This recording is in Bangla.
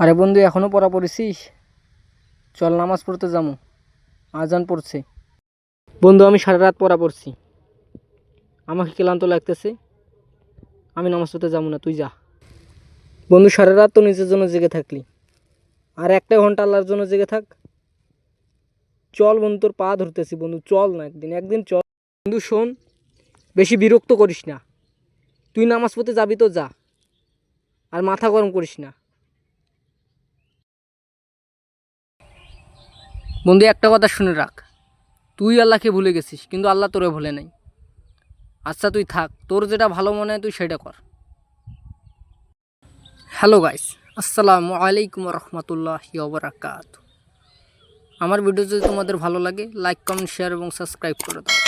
আরে বন্ধু, এখনো পড়া পড়েছিস? চল নামাজ পড়তে যাবো, আজান পড়ছে। বন্ধু, আমি সারা রাত পড়া পড়ছি, আমাকে ক্লান্ত লাগতেছে, আমি নামাজ পড়তে যাবো না, তুই যা। বন্ধু, সারা রাত তো নিজের জন্য জেগে থাকলি, আর একটা ঘন্টা আল্লাহর জন্য জেগে থাক। চল বন্ধু, তোর পা ধরতেছি বন্ধু, চল না, একদিন একদিন চল। বন্ধু শোন, বেশি বিরক্ত করিস না, তুই নামাজ পড়তে যাবি তো যা, আর মাথা গরম করিস না। বন্ধু, একটা কথা শুনে রাখ, তুই আল্লাহকে ভুলে গেছিস, কিন্তু আল্লাহ তোরে ভুলে নাই। আচ্ছা তুই থাক, তোর যেটা ভালো মনে হয় তুই সেটা কর। হ্যালো গাইস, আসসালামু আলাইকুম রহমতুল্লাহি ওয়া বারাকাতুহু। আমার ভিডিও যদি তোমাদের ভালো লাগে, লাইক, কমেন্ট, শেয়ার এবং সাবস্ক্রাইব করে দাও।